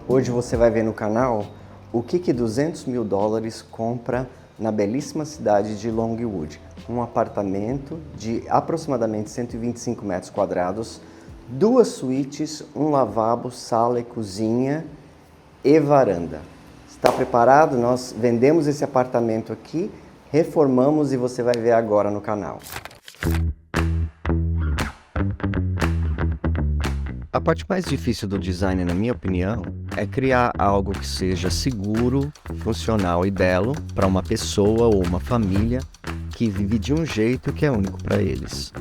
Hoje você vai ver no canal o que 200 mil dólares compra na belíssima cidade de Longwood. Um apartamento de aproximadamente 125 metros quadrados, 2 suítes, um lavabo, sala e cozinha e varanda. Está preparado? Nós vendemos esse apartamento aqui, reformamos e você vai ver agora no canal. A parte mais difícil do design, na minha opinião, é criar algo que seja seguro, funcional e belo para uma pessoa ou uma família que vive de um jeito que é único para eles.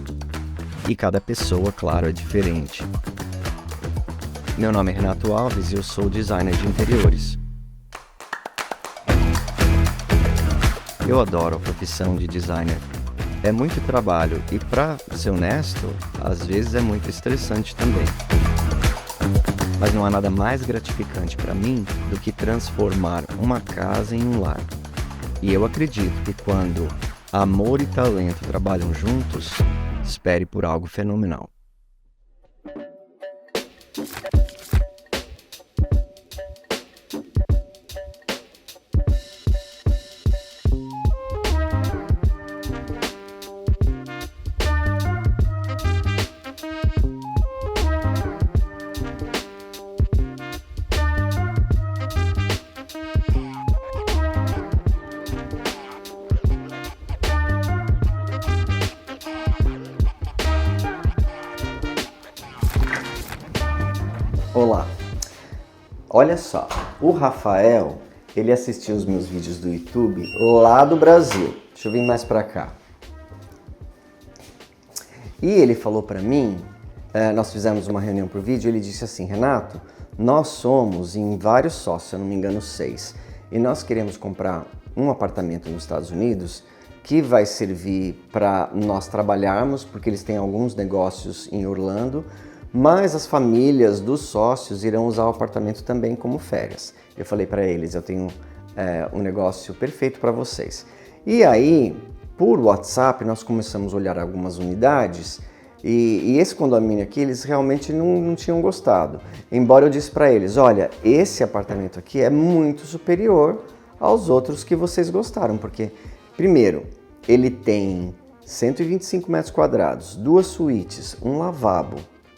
E cada pessoa, claro, é diferente. Meu nome é Renato Alves e eu sou designer de interiores. Eu adoro a profissão de designer. É muito trabalho e, para ser honesto, às vezes é muito estressante também. Mas não há nada mais gratificante para mim do que transformar uma casa em um lar. E eu acredito que quando amor e talento trabalham juntos, espere por algo fenomenal. Olá, olha só, o Rafael, ele assistiu os meus vídeos do YouTube lá do Brasil. Deixa eu vir mais pra cá. E ele falou pra mim, nós fizemos uma reunião por vídeo, ele disse assim: Renato, nós somos em vários sócios, se eu não me engano 6, e nós queremos comprar um apartamento nos Estados Unidos que vai servir para nós trabalharmos, porque eles têm alguns negócios em Orlando, mas as famílias dos sócios irão usar o apartamento também como férias. Eu falei para eles, eu tenho um negócio perfeito para vocês. E aí, por WhatsApp, nós começamos a olhar algumas unidades e esse condomínio aqui, eles realmente não tinham gostado. Embora eu disse para eles, olha, esse apartamento aqui é muito superior aos outros que vocês gostaram, porque, primeiro, ele tem 125 metros quadrados, 2 suítes, um lavabo.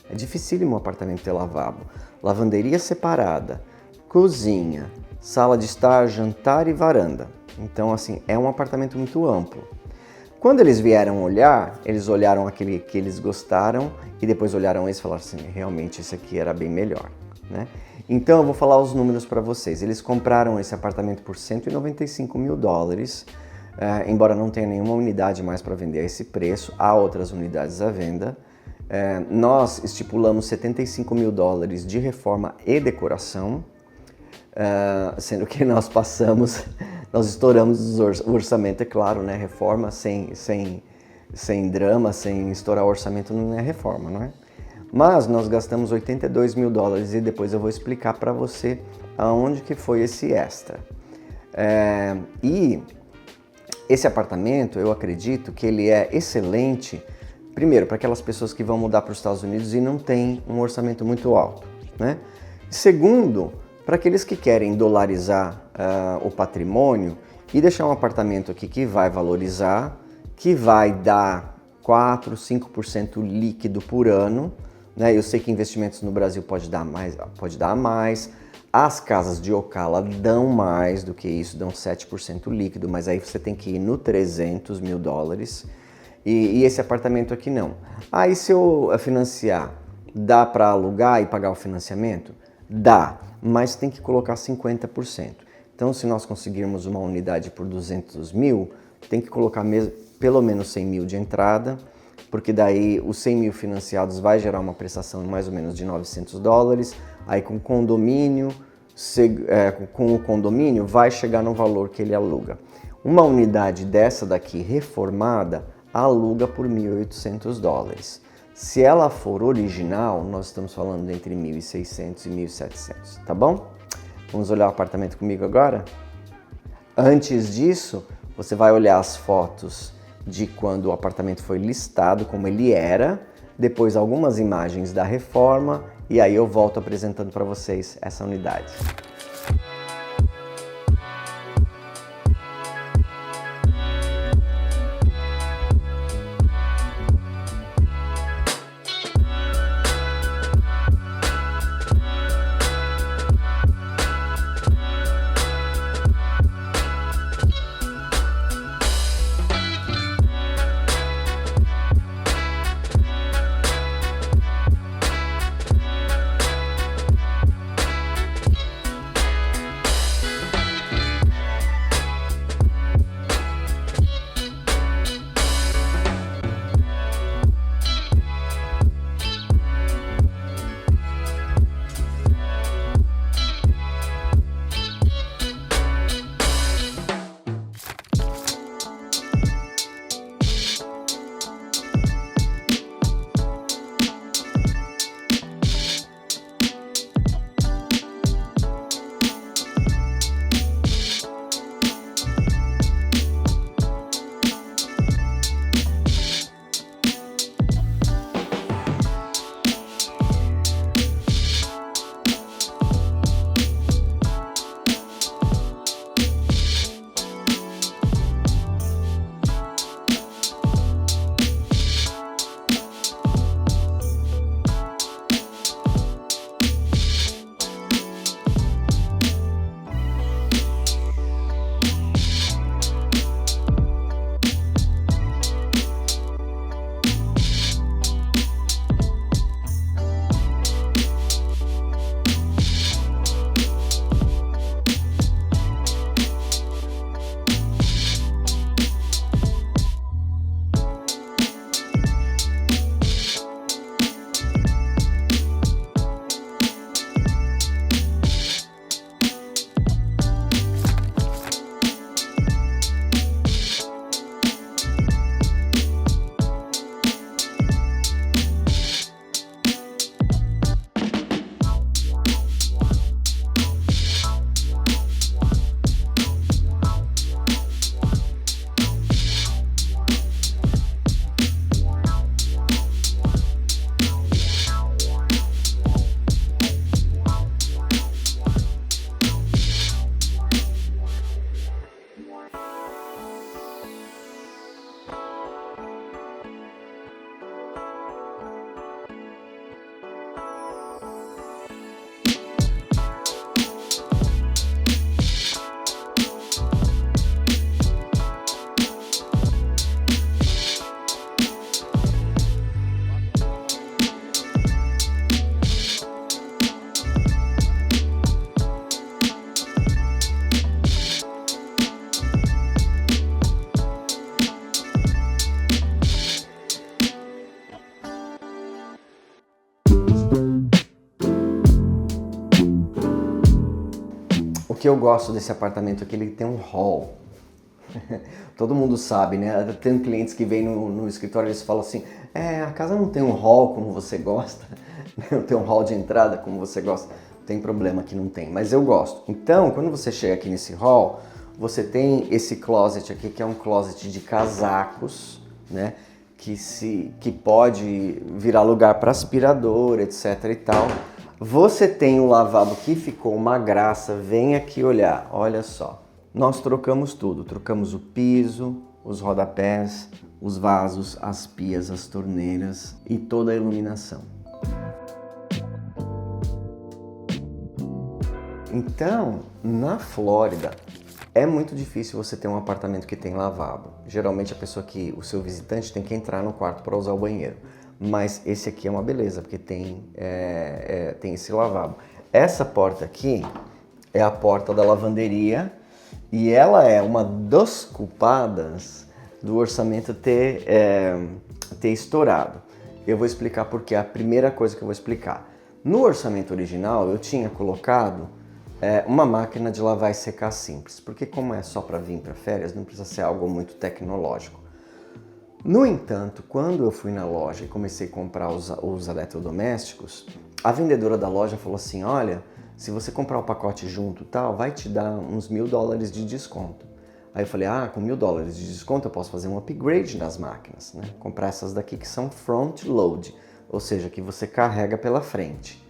É dificílimo um apartamento ter lavabo, lavanderia separada, cozinha, sala de estar, jantar e varanda. Então, assim, é um apartamento muito amplo. Quando eles vieram olhar, eles olharam aquele que eles gostaram e depois olharam esse e falaram assim, realmente esse aqui era bem melhor, né? Então, eu vou falar os números para vocês. Eles compraram esse apartamento por 195 mil dólares, embora não tenha nenhuma unidade mais para vender a esse preço, há outras unidades à venda. Nós estipulamos 75 mil dólares de reforma e decoração, sendo que nós estouramos o orçamento, é claro, né? Reforma sem drama, sem estourar o orçamento não é reforma, não é? Mas nós gastamos 82 mil dólares e depois eu vou explicar para você aonde que foi esse extra. E esse apartamento, eu acredito que ele é excelente. Primeiro, para aquelas pessoas que vão mudar para os Estados Unidos e não têm um orçamento muito alto, né? Segundo, para aqueles que querem dolarizar o patrimônio e deixar um apartamento aqui que vai valorizar, que vai dar 4, 5% líquido por ano, né? Eu sei que investimentos no Brasil pode dar mais. As casas de Ocala dão mais do que isso, dão 7% líquido, mas aí você tem que ir no 300 mil dólares. E esse apartamento aqui não. Aí se eu financiar, dá para alugar e pagar o financiamento? Dá, mas tem que colocar 50%. Então se nós conseguirmos uma unidade por 200 mil, tem que colocar pelo menos 100 mil de entrada, porque daí os 100 mil financiados vai gerar uma prestação mais ou menos de 900 dólares, aí com o condomínio vai chegar no valor que ele aluga. Uma unidade dessa daqui reformada, aluga por 1.800 dólares. Se ela for original, nós estamos falando entre 1.600 e 1.700, tá bom? Vamos olhar o apartamento comigo agora? Antes disso, você vai olhar as fotos de quando o apartamento foi listado, como ele era, depois algumas imagens da reforma e aí eu volto apresentando para vocês essa unidade. O que eu gosto desse apartamento é que ele tem um hall. Todo mundo sabe, né? Tem clientes que vêm no escritório e eles falam assim: a casa não tem um hall como você gosta, não tem um hall de entrada como você gosta. Não tem problema que não tem, mas eu gosto. Então, quando você chega aqui nesse hall, você tem esse closet aqui, que é um closet de casacos, né? Que pode virar lugar para aspirador, etc e tal. Você tem o lavabo que ficou uma graça, vem aqui olhar, olha só. Nós trocamos tudo, trocamos o piso, os rodapés, os vasos, as pias, as torneiras e toda a iluminação. Então, na Flórida, é muito difícil você ter um apartamento que tem lavabo. Geralmente o seu visitante tem que entrar no quarto para usar o banheiro. Mas esse aqui é uma beleza, porque tem esse lavabo. Essa porta aqui é a porta da lavanderia e ela é uma das culpadas do orçamento ter estourado. Eu vou explicar porque é a primeira coisa que eu vou explicar. No orçamento original eu tinha colocado uma máquina de lavar e secar simples, porque como é só para vir para férias, não precisa ser algo muito tecnológico. No entanto, quando eu fui na loja e comecei a comprar os eletrodomésticos, a vendedora da loja falou assim: olha, se você comprar o pacote junto tal, vai te dar uns $1.000 de desconto. Aí eu falei, com $1.000 de desconto eu posso fazer um upgrade nas máquinas, né? Comprar essas daqui que são front load, ou seja, que você carrega pela frente.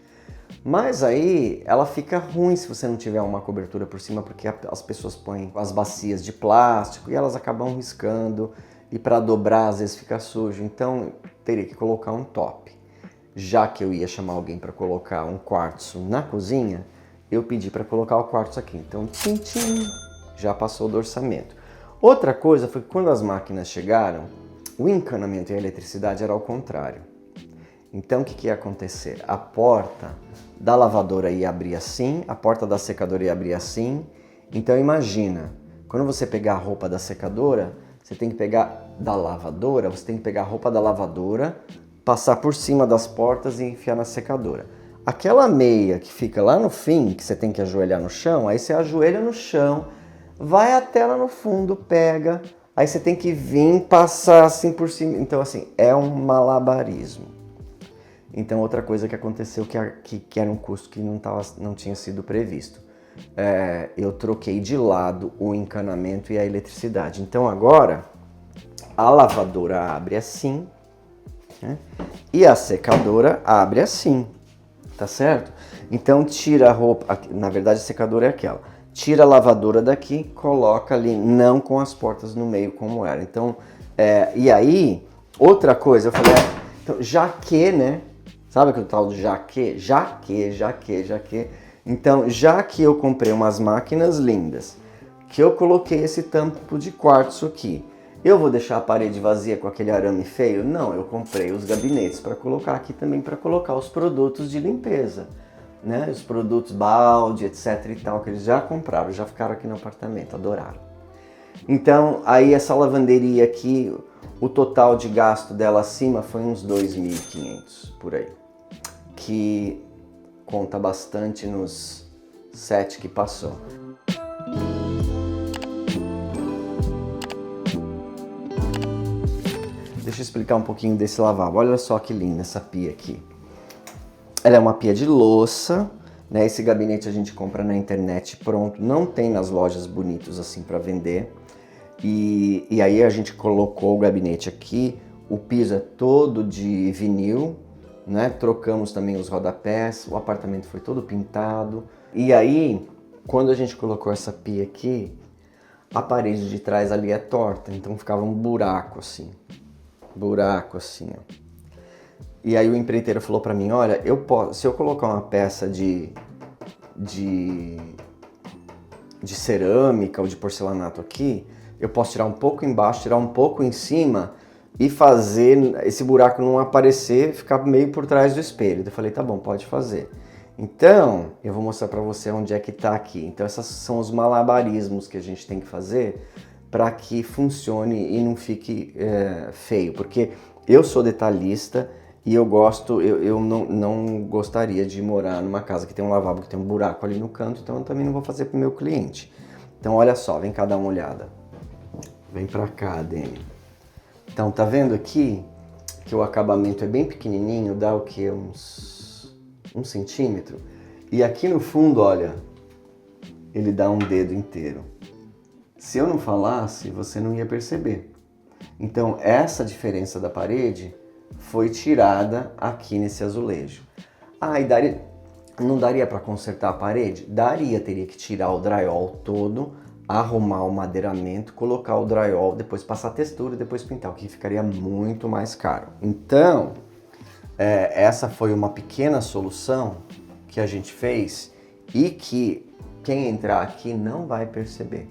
Mas aí ela fica ruim se você não tiver uma cobertura por cima, porque as pessoas põem as bacias de plástico e elas acabam riscando, e para dobrar às vezes fica sujo, então teria que colocar um top. Já que eu ia chamar alguém para colocar um quartzo na cozinha, eu pedi para colocar o quartzo aqui. Então, tchim, tchim, já passou do orçamento. Outra coisa foi que quando as máquinas chegaram, o encanamento e a eletricidade era ao contrário. Então, o que ia acontecer? A porta da lavadora ia abrir assim, a porta da secadora ia abrir assim. Então, imagina, quando você pegar a roupa da secadora, você tem que pegar da lavadora, você tem que pegar a roupa da lavadora, passar por cima das portas e enfiar na secadora. Aquela meia que fica lá no fim, que você tem que ajoelhar no chão, aí você ajoelha no chão, vai até lá no fundo, pega, aí você tem que vir passar assim por cima. Então, assim, é um malabarismo. Então, outra coisa que aconteceu que era um custo que não tinha sido previsto. Eu troquei de lado o encanamento e a eletricidade. Então, agora, a lavadora abre assim, né? E a secadora abre assim, tá certo? Então, tira a roupa, na verdade a secadora é aquela. Tira a lavadora daqui, coloca ali, não com as portas no meio como era. Então, e aí, outra coisa, eu falei, então, já que, né? Sabe aquele tal de já que? Então, já que eu comprei umas máquinas lindas, que eu coloquei esse tampo de quartzo aqui, eu vou deixar a parede vazia com aquele arame feio? Não, eu comprei os gabinetes para colocar aqui também, para colocar os produtos de limpeza, né? Os produtos balde, etc e tal, que eles já compraram, já ficaram aqui no apartamento, adoraram. Então, aí essa lavanderia aqui, o total de gasto dela acima foi uns 2.500 por aí, que conta bastante nos 7 que passou. Deixa eu explicar um pouquinho desse lavabo. Olha só que linda essa pia aqui. Ela é uma pia de louça, né? Esse gabinete a gente compra na internet pronto, não tem nas lojas bonitos assim para vender. E aí a gente colocou o gabinete aqui, o piso é todo de vinil, né? Trocamos também os rodapés, o apartamento foi todo pintado. E aí, quando a gente colocou essa pia aqui, a parede de trás ali é torta, então ficava um buraco assim, ó. E aí o empreiteiro falou para mim, olha, se eu colocar uma peça de cerâmica ou de porcelanato aqui, eu posso tirar um pouco embaixo, tirar um pouco em cima e fazer esse buraco não aparecer, ficar meio por trás do espelho. Eu falei, tá bom, pode fazer. Então, eu vou mostrar para você onde é que tá aqui. Então, esses são os malabarismos que a gente tem que fazer para que funcione e não fique feio. Porque eu sou detalhista e eu não gostaria de morar numa casa que tem um lavabo que tem um buraco ali no canto, então eu também não vou fazer para o meu cliente. Então, olha só, vem cá dar uma olhada. Vem para cá, Dani. Então, tá vendo aqui que o acabamento é bem pequenininho, dá o que? Uns 1 centímetro. E aqui no fundo, olha, ele dá um dedo inteiro. Se eu não falasse, você não ia perceber. Então, essa diferença da parede foi tirada aqui nesse azulejo. E não daria para consertar a parede? Daria, teria que tirar o drywall todo, arrumar o madeiramento, colocar o drywall, depois passar textura e depois pintar, o que ficaria muito mais caro. Então, essa foi uma pequena solução que a gente fez e que quem entrar aqui não vai perceber.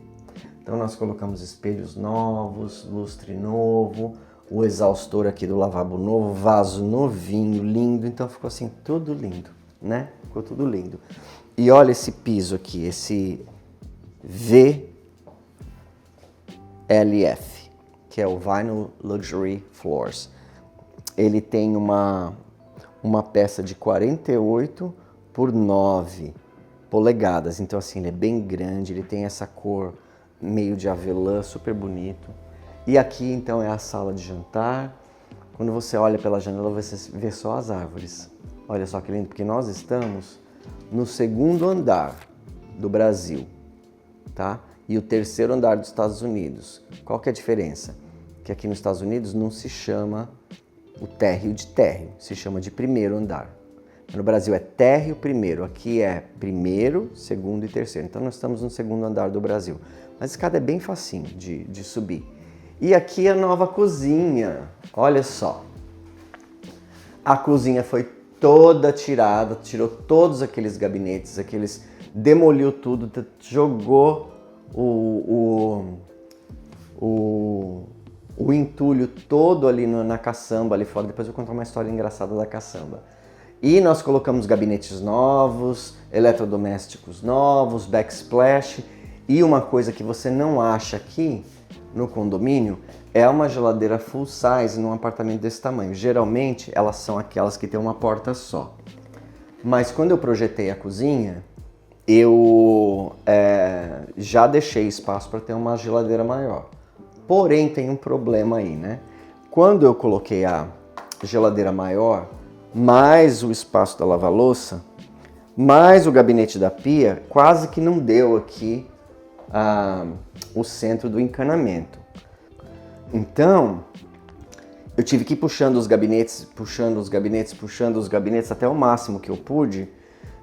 Então nós colocamos espelhos novos, lustre novo, o exaustor aqui do lavabo novo, vaso novinho, lindo, então ficou assim tudo lindo, né? Ficou tudo lindo. E olha esse piso aqui, esse VLF, que é o Vinyl Luxury Floors. Ele tem uma peça de 48 por 9 polegadas, então assim, ele é bem grande, ele tem essa cor meio de avelã, super bonito. E aqui então é a sala de jantar. Quando você olha pela janela, você vê só as árvores. Olha só que lindo, porque nós estamos no 2º andar do Brasil, tá? e o terceiro andar dos Estados Unidos. Qual que é a diferença? Que aqui nos Estados Unidos não se chama o térreo de térreo, se chama de primeiro andar. No Brasil é térreo primeiro, aqui é primeiro, segundo e terceiro. Então nós estamos no segundo andar do Brasil. Mas a escada é bem facinho de subir. E aqui a nova cozinha, olha só. A cozinha foi toda tirada, tirou todos aqueles gabinetes, demoliu tudo, jogou o entulho todo ali na caçamba ali fora. Depois eu vou contar uma história engraçada da caçamba. E nós colocamos gabinetes novos, eletrodomésticos novos, backsplash. E uma coisa que você não acha aqui no condomínio é uma geladeira full size num apartamento desse tamanho. Geralmente elas são aquelas que tem uma porta só. Mas quando eu projetei a cozinha, eu já deixei espaço para ter uma geladeira maior. Porém tem um problema aí, né? Quando eu coloquei a geladeira maior, mais o espaço da lava-louça, mais o gabinete da pia, quase que não deu aqui o centro do encanamento. Então, eu tive que ir puxando os gabinetes até o máximo que eu pude,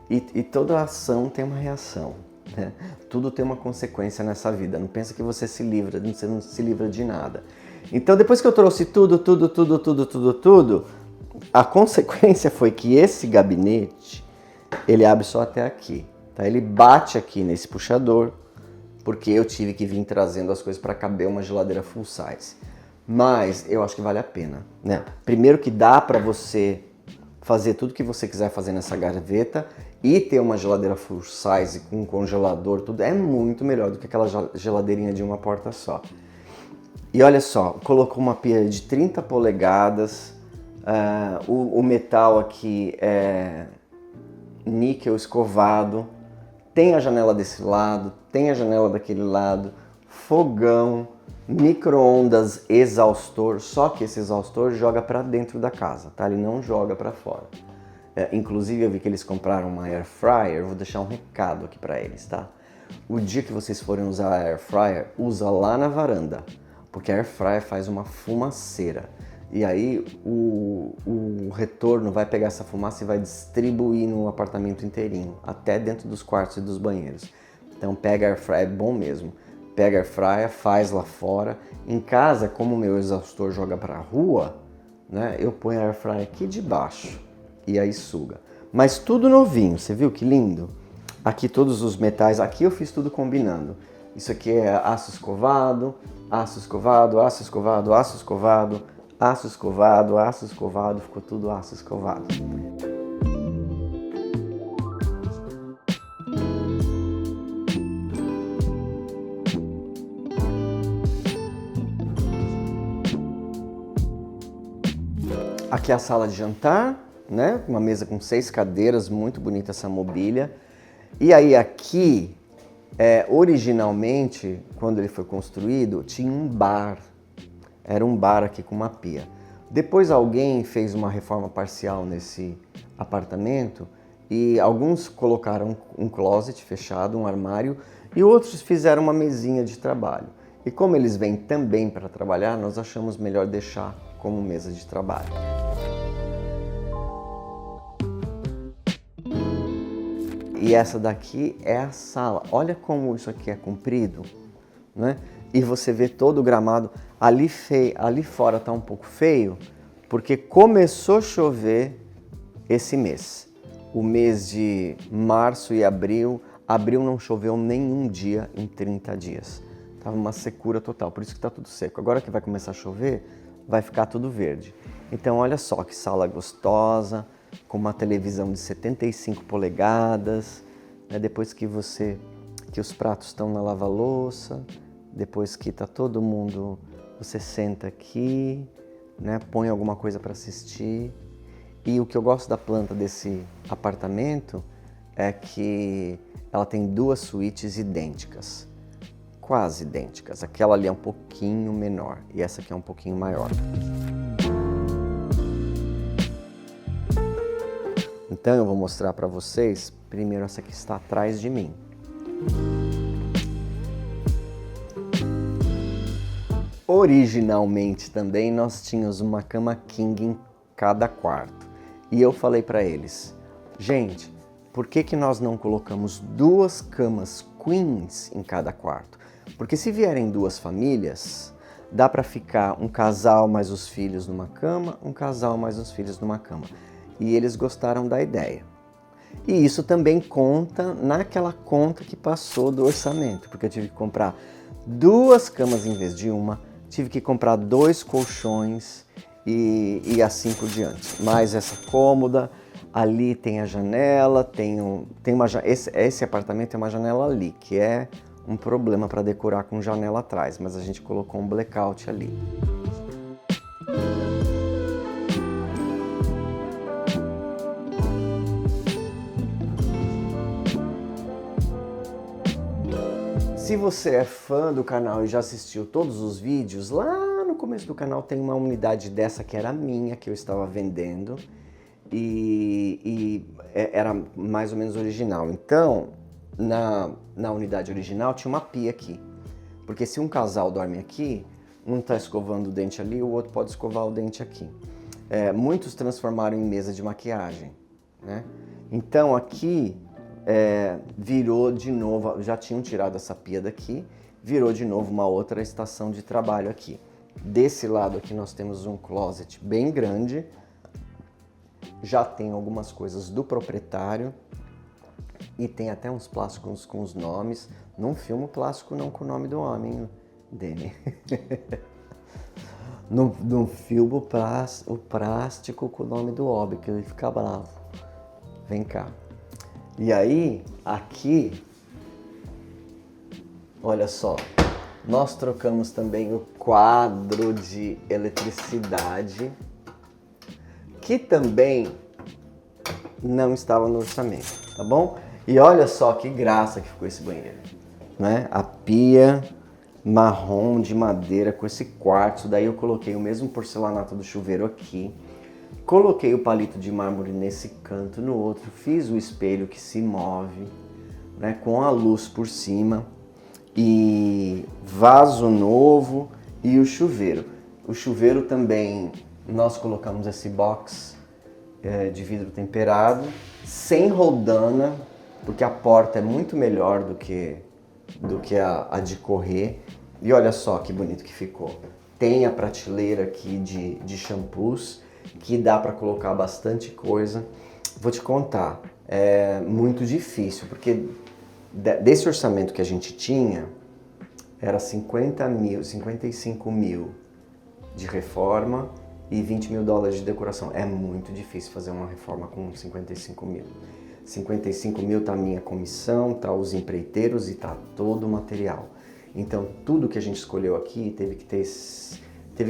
e toda ação tem uma reação, né? Tudo tem uma consequência nessa vida. Não pensa que você não se livra de nada. Então, depois que eu trouxe tudo, a consequência foi que esse gabinete, ele abre só até aqui, tá? Ele bate aqui nesse puxador, porque eu tive que vir trazendo as coisas para caber uma geladeira full size. Mas eu acho que vale a pena, né? Primeiro que dá para você fazer tudo que você quiser fazer nessa gaveta e ter uma geladeira full size com um congelador, tudo é muito melhor do que aquela geladeirinha de uma porta só. E olha só, colocou uma pia de 30 polegadas, o metal aqui é níquel escovado, tem a janela desse lado, tem a janela daquele lado, fogão, micro-ondas exaustor, só que esse exaustor joga para dentro da casa, tá? Ele não joga para fora. Inclusive eu vi que eles compraram uma air fryer, vou deixar um recado aqui para eles, tá? O dia que vocês forem usar a air fryer, usa lá na varanda, porque a air fryer faz uma fumaceira. E aí o retorno vai pegar essa fumaça e vai distribuir no apartamento inteirinho, até dentro dos quartos e dos banheiros. Então pega a air fryer, é bom mesmo. Pega a air fryer, faz lá fora. Em casa, como o meu exaustor joga para a rua, né, eu ponho a air fryer aqui debaixo e aí suga. Mas tudo novinho, você viu que lindo? Aqui todos os metais, aqui eu fiz tudo combinando. Isso aqui é aço escovado, aço escovado, aço escovado, aço escovado, aço escovado, aço escovado, ficou tudo aço escovado. Aqui é a sala de jantar, né? Uma mesa com 6 cadeiras, muito bonita essa mobília. E aí aqui, originalmente, quando ele foi construído, tinha um bar. Era um bar aqui com uma pia. Depois alguém fez uma reforma parcial nesse apartamento e alguns colocaram um closet fechado, um armário, e outros fizeram uma mesinha de trabalho. E como eles vêm também para trabalhar, nós achamos melhor deixar como mesa de trabalho. E essa daqui é a sala. Olha como isso aqui é comprido, né? E você vê todo o gramado. Ali fora está um pouco feio, porque começou a chover esse mês. O mês de março e abril não choveu nenhum dia em 30 dias. Estava uma secura total, por isso que está tudo seco. Agora que vai começar a chover, vai ficar tudo verde. Então olha só que sala gostosa, com uma televisão de 75 polegadas, né? Depois que os pratos estão na lava-louça, depois que está todo mundo, você senta aqui, né? Põe alguma coisa para assistir. E o que eu gosto da planta desse apartamento é que ela tem 2 suítes idênticas, quase idênticas. Aquela ali é um pouquinho menor e essa aqui é um pouquinho maior. Então eu vou mostrar para vocês, primeiro essa que está atrás de mim. Originalmente também nós tínhamos uma cama king em cada quarto. E eu falei para eles, gente, por que nós não colocamos 2 camas queens em cada quarto? Porque se vierem 2 famílias, dá para ficar um casal mais os filhos numa cama, um casal mais os filhos numa cama. E eles gostaram da ideia. E isso também conta naquela conta que passou do orçamento, porque eu tive que comprar 2 camas em vez de uma, tive que comprar 2 colchões e assim por diante. Mais essa cômoda, ali tem a janela, esse apartamento tem uma janela ali, que é um problema para decorar com janela atrás, mas a gente colocou um blackout ali. Se você é fã do canal e já assistiu todos os vídeos, lá no começo do canal tem uma unidade dessa que era minha, que eu estava vendendo, e era mais ou menos original. Então, na unidade original tinha uma pia aqui, porque se um casal dorme aqui, um está escovando o dente ali, o outro pode escovar o dente aqui. Muitos transformaram em mesa de maquiagem, né? Então aqui virou de novo, já tinham tirado essa pia daqui, virou de novo uma outra estação de trabalho aqui. Desse lado aqui nós temos um closet bem grande, já tem algumas coisas do proprietário e tem até uns plásticos com os nomes. Não filmo plástico não com o nome do homem dele. Não filmo o plástico com o nome do homem, que ele fica bravo. Vem cá. E aí, aqui, olha só, nós trocamos também o quadro de eletricidade, que também não estava no orçamento, tá bom? E olha só que graça que ficou esse banheiro, né? A pia marrom de madeira com esse quartzo, daí eu coloquei o mesmo porcelanato do chuveiro aqui, coloquei o palito de mármore nesse canto, no outro, fiz o espelho que se move, né, com a luz por cima, e vaso novo e o chuveiro. O chuveiro também, nós colocamos esse box de vidro temperado, sem roldana, porque a porta é muito melhor do que a de correr. E olha só que bonito que ficou. Tem a prateleira aqui de shampoos, que dá para colocar bastante coisa. Vou te contar, é muito difícil, porque desse orçamento que a gente tinha, era 55 mil de reforma e 20 mil dólares de decoração. É muito difícil fazer uma reforma com 55 mil. 55 mil tá a minha comissão, tá os empreiteiros e tá todo o material. Então tudo que a gente escolheu aqui teve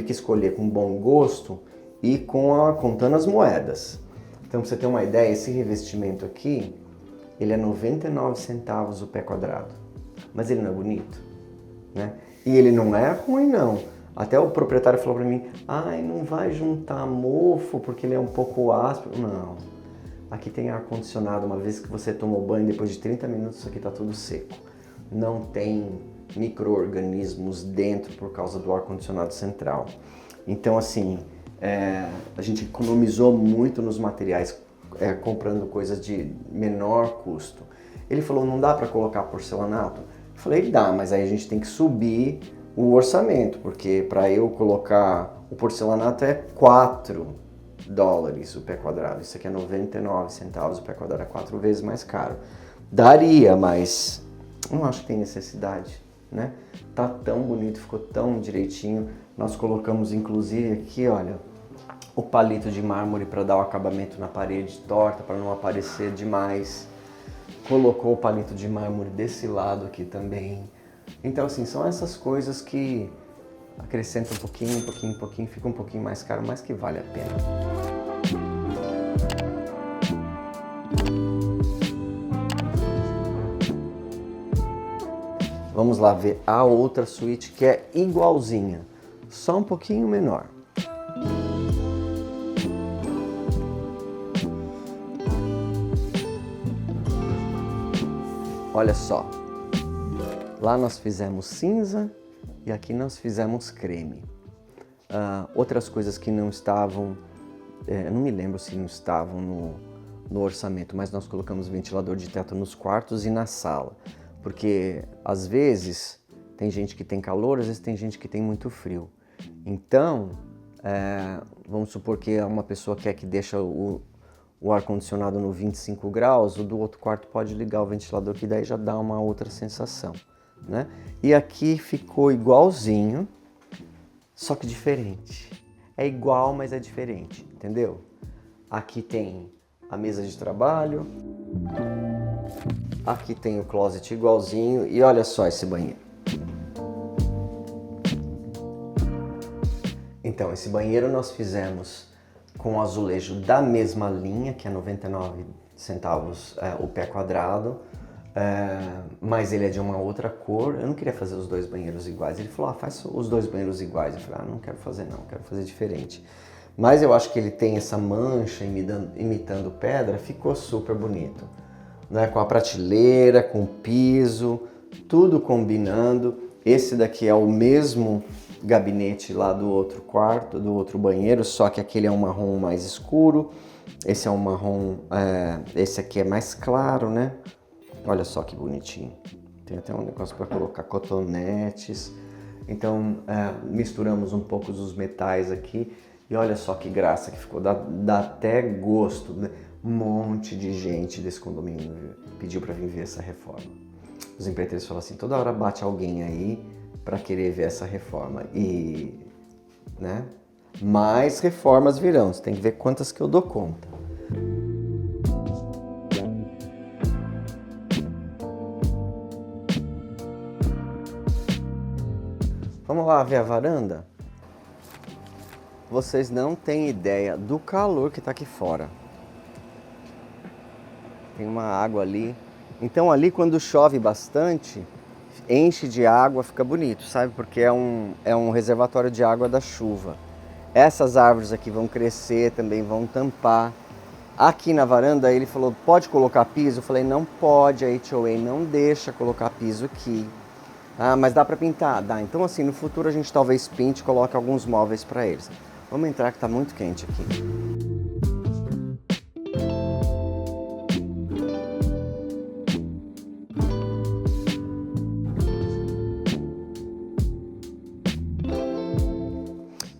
que escolher com bom gosto e contando as moedas. Então, pra você ter uma ideia, esse revestimento aqui, ele é 99 centavos o pé quadrado. Mas ele não é bonito, né? E ele não é ruim, não. Até o proprietário falou pra mim, ai, não vai juntar mofo porque ele é um pouco áspero. Não. Aqui tem ar-condicionado, uma vez que você tomou banho, depois de 30 minutos isso aqui tá tudo seco. Não tem micro-organismos dentro por causa do ar-condicionado central. Então, assim, a gente economizou muito nos materiais, comprando coisas de menor custo. Ele falou, não dá para colocar porcelanato? Eu falei, dá, mas aí a gente tem que subir o orçamento, porque para eu colocar o porcelanato é 4 dólares o pé quadrado. Isso aqui é 99 centavos o pé quadrado, é 4 vezes mais caro. Daria, mas não acho que tem necessidade, né? Tá tão bonito, ficou tão direitinho. Nós colocamos inclusive aqui, olha, o palito de mármore para dar o acabamento na parede torta, para não aparecer demais. Colocou o palito de mármore desse lado aqui também. Então, assim, são essas coisas que acrescentam um pouquinho, fica um pouquinho mais caro, mas que vale a pena. Vamos lá ver a outra suíte que é igualzinha, só um pouquinho menor. Olha só, lá nós fizemos cinza e aqui nós fizemos creme. Outras coisas que não estavam, eu não me lembro se não estavam no orçamento, mas nós colocamos ventilador de teto nos quartos e na sala, porque às vezes tem gente que tem calor, às vezes tem gente que tem muito frio. Então, vamos supor que uma pessoa quer que deixa o ar-condicionado no 25 graus, o do outro quarto pode ligar o ventilador, que daí já dá uma outra sensação, né? E aqui ficou igualzinho, só que diferente. É igual, mas é diferente, entendeu? Aqui tem a mesa de trabalho, aqui tem o closet igualzinho e olha só esse banheiro. Então, esse banheiro nós fizemos com azulejo da mesma linha, que é 99 centavos o pé quadrado, mas ele é de uma outra cor. Eu não queria fazer os dois banheiros iguais. Ele falou, faz os dois banheiros iguais. Eu falei, não quero fazer não, quero fazer diferente. Mas eu acho que ele tem essa mancha imitando pedra, ficou super bonito, né? Com a prateleira, com o piso, tudo combinando. Esse daqui é o mesmo gabinete lá do outro quarto, do outro banheiro, só que aquele é um marrom mais escuro, esse é um marrom, esse aqui é mais claro, né? Olha só que bonitinho. Tem até um negócio para colocar cotonetes. Então, misturamos um pouco dos metais aqui e olha só que graça que ficou, dá até gosto, né? Um monte de gente desse condomínio pediu para vir ver essa reforma. Os empreiteiros falam assim, toda hora bate alguém aí para querer ver essa reforma e, né, mais reformas virão, você tem que ver quantas que eu dou conta. Vamos lá ver a varanda? Vocês não têm ideia do calor que tá aqui fora. Tem uma água ali. Então ali quando chove bastante, enche de água, fica bonito, sabe? Porque é um reservatório de água da chuva. Essas árvores aqui vão crescer, também vão tampar. Aqui na varanda ele falou, pode colocar piso? Eu falei, não pode, a HOA não deixa colocar piso aqui. Mas dá para pintar? Dá. Então assim, no futuro a gente talvez pinte e coloque alguns móveis para eles. Vamos entrar que tá muito quente aqui.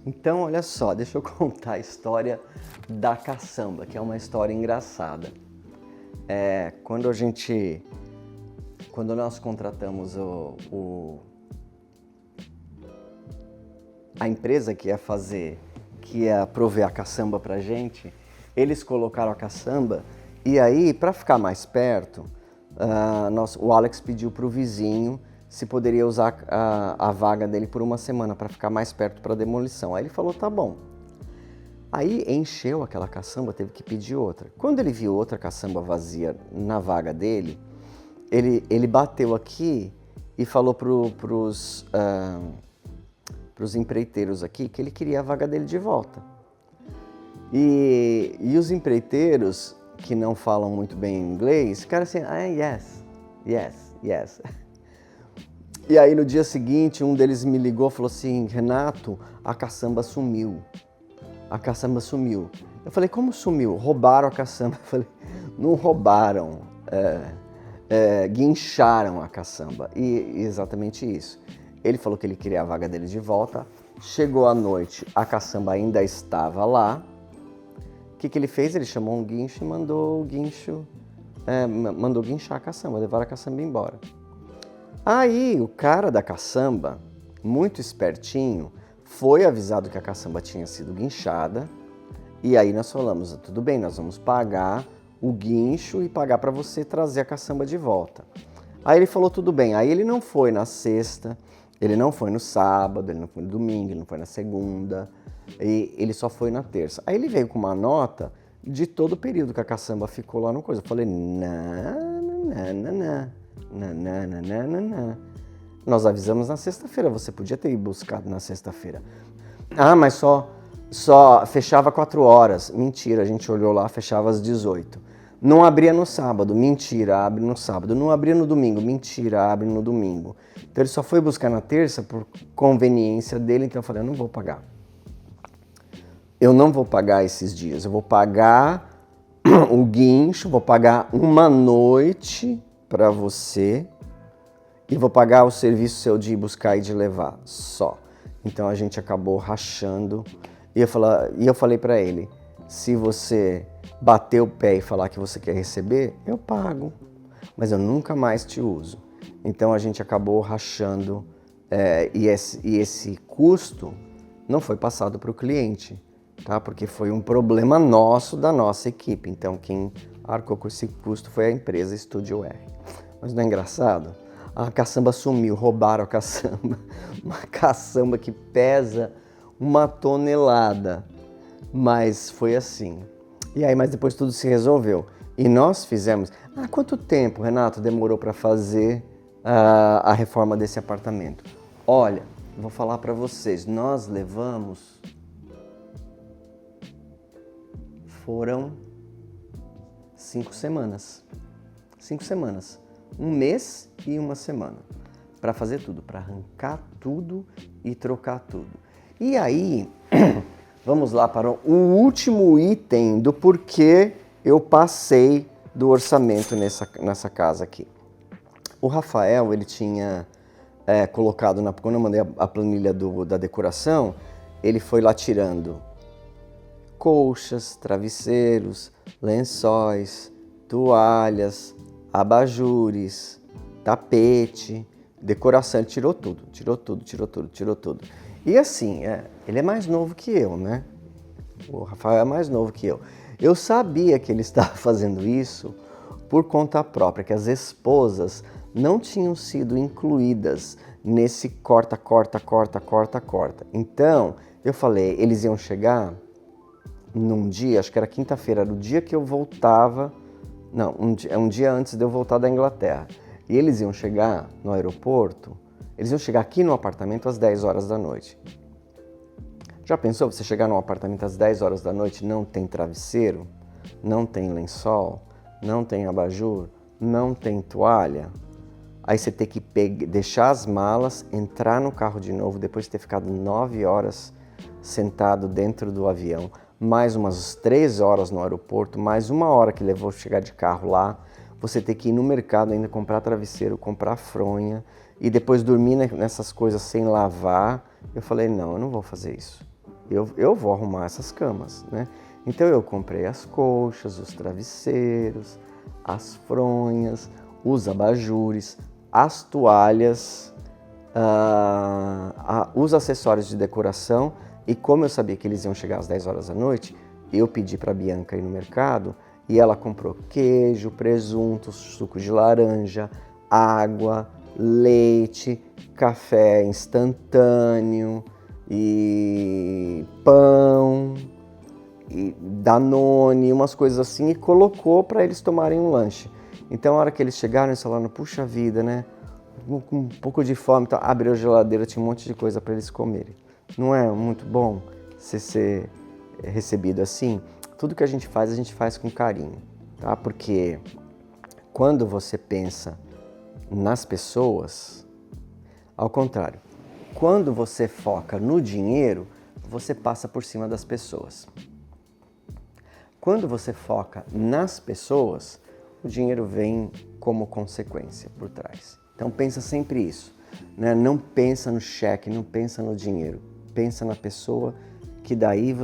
Então, olha só, deixa eu contar a história da caçamba, que é uma história engraçada. Quando nós contratamos a empresa que ia prover a caçamba pra gente, eles colocaram a caçamba e aí, para ficar mais perto, o Alex pediu pro vizinho se poderia usar a vaga dele por uma semana para ficar mais perto para demolição. Aí ele falou, tá bom. Aí encheu aquela caçamba, teve que pedir outra. Quando ele viu outra caçamba vazia na vaga dele, ele bateu aqui e falou pros empreiteiros aqui que ele queria a vaga dele de volta. E os empreiteiros, que não falam muito bem inglês, ficaram assim, yes. E aí no dia seguinte, um deles me ligou e falou assim, Renato, a caçamba sumiu. A caçamba sumiu. Eu falei, como sumiu? Roubaram a caçamba. Eu falei, não roubaram, guincharam a caçamba. E exatamente isso. Ele falou que ele queria a vaga dele de volta. Chegou à noite, a caçamba ainda estava lá. O que ele fez? Ele chamou um guincho e mandou guinchar a caçamba, levar a caçamba embora. Aí o cara da caçamba, muito espertinho, foi avisado que a caçamba tinha sido guinchada. E aí nós falamos, tudo bem, nós vamos pagar o guincho e pagar para você trazer a caçamba de volta. Aí ele falou, tudo bem. Aí ele não foi na sexta, ele não foi no sábado, ele não foi no domingo, ele não foi na segunda, e ele só foi na terça. Aí ele veio com uma nota de todo o período que a caçamba ficou lá no coisa. Eu falei, não. Nós avisamos na sexta-feira, você podia ter ido buscado na sexta-feira. Mas só fechava 4 horas. Mentira, a gente olhou lá, fechava às 18. Não abria no sábado, mentira, abre no sábado. Não abria no domingo, mentira, abre no domingo. Então ele só foi buscar na terça por conveniência dele, então eu falei, eu não vou pagar. Eu não vou pagar esses dias, eu vou pagar o guincho, vou pagar uma noite para você e vou pagar o serviço seu de ir buscar e de levar, só. Então a gente acabou rachando e eu falei para ele, se você bater o pé e falar que você quer receber, eu pago, mas eu nunca mais te uso. Então a gente acabou rachando e esse custo não foi passado para o cliente, tá? Porque foi um problema nosso, da nossa equipe. Então quem arcou com esse custo foi a empresa Estúdio R. Mas não é engraçado? A caçamba sumiu, roubaram a caçamba. Uma caçamba que pesa 1 tonelada. Mas foi assim. E aí, mas depois tudo se resolveu. E nós fizemos... quanto tempo, Renato, demorou para fazer a reforma desse apartamento? Olha, vou falar para vocês. Nós levamos... Foram 5 semanas. 5 semanas. 1 mês e 1 semana. Para fazer tudo. Para arrancar tudo e trocar tudo. E aí... Vamos lá para o último item do porquê eu passei do orçamento nessa casa aqui. O Rafael, ele tinha colocado, quando eu mandei a planilha da decoração, ele foi lá tirando colchas, travesseiros, lençóis, toalhas, abajures, tapete, decoração, ele tirou tudo. E assim, ele é mais novo que eu, né? O Rafael é mais novo que eu. Eu sabia que ele estava fazendo isso por conta própria, que as esposas não tinham sido incluídas nesse corta. Então, eu falei, eles iam chegar num dia, acho que era quinta-feira, era o dia que eu voltava, um dia antes de eu voltar da Inglaterra. E eles iam chegar no aeroporto. Eles iam chegar aqui no apartamento às 10 horas da noite. Já pensou você chegar num apartamento às 10 horas da noite, não tem travesseiro, não tem lençol, não tem abajur, não tem toalha? Aí você tem que deixar as malas, entrar no carro de novo, depois de ter ficado 9 horas sentado dentro do avião, mais umas 3 horas no aeroporto, mais 1 hora que levou chegar de carro lá, você tem que ir no mercado ainda comprar travesseiro, comprar fronha, e depois dormir nessas coisas sem lavar. Eu falei, não, eu não vou fazer isso. Eu vou arrumar essas camas, né? Então eu comprei as colchas, os travesseiros, as fronhas, os abajures, as toalhas, os acessórios de decoração. E como eu sabia que eles iam chegar às 10 horas da noite, eu pedi para a Bianca ir no mercado e ela comprou queijo, presunto, suco de laranja, água, leite, café instantâneo e pão e Danone, umas coisas assim, e colocou para eles tomarem um lanche. Então a hora que eles chegaram, eles falaram, puxa vida, né? Com um pouco de fome, então, abriu a geladeira, tinha um monte de coisa para eles comerem. Não é muito bom ser recebido assim? Tudo que a gente faz com carinho, tá? Porque quando você pensa nas pessoas, ao contrário, quando você foca no dinheiro, você passa por cima das pessoas. Quando você foca nas pessoas, o dinheiro vem como consequência por trás. Então pensa sempre isso, né? Não pensa no cheque, não pensa no dinheiro, pensa na pessoa, que daí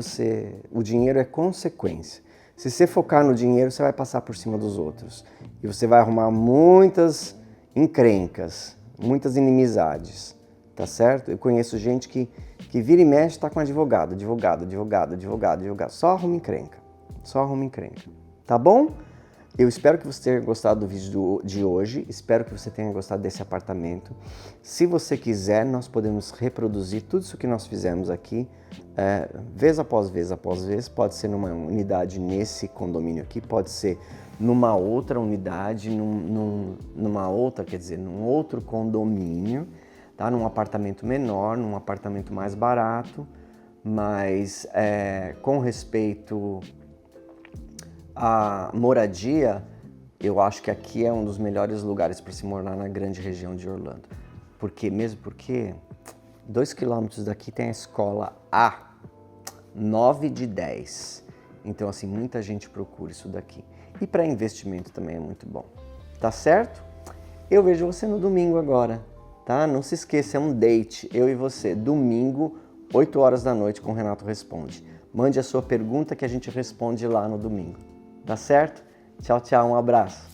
o dinheiro é consequência. Se você focar no dinheiro, você vai passar por cima dos outros e você vai arrumar muitas encrencas, muitas inimizades, tá certo? Eu conheço gente que vira e mexe está com advogado, só arruma encrenca, tá bom? Eu espero que você tenha gostado do vídeo de hoje, espero que você tenha gostado desse apartamento. Se você quiser, nós podemos reproduzir tudo isso que nós fizemos aqui, vez após vez, pode ser numa unidade nesse condomínio aqui, pode ser numa outra unidade, num outro condomínio, tá? Num apartamento menor, num apartamento mais barato, mas com respeito a moradia, eu acho que aqui é um dos melhores lugares para se morar na grande região de Orlando. Mesmo porque 2 quilômetros daqui tem a escola A, 9 de 10. Então, assim, muita gente procura isso daqui. E para investimento também é muito bom. Tá certo? Eu vejo você no domingo agora, tá? Não se esqueça, é um date, eu e você. Domingo, 8 horas da noite com o Renato Responde. Mande a sua pergunta que a gente responde lá no domingo. Tá certo? Tchau, tchau, um abraço.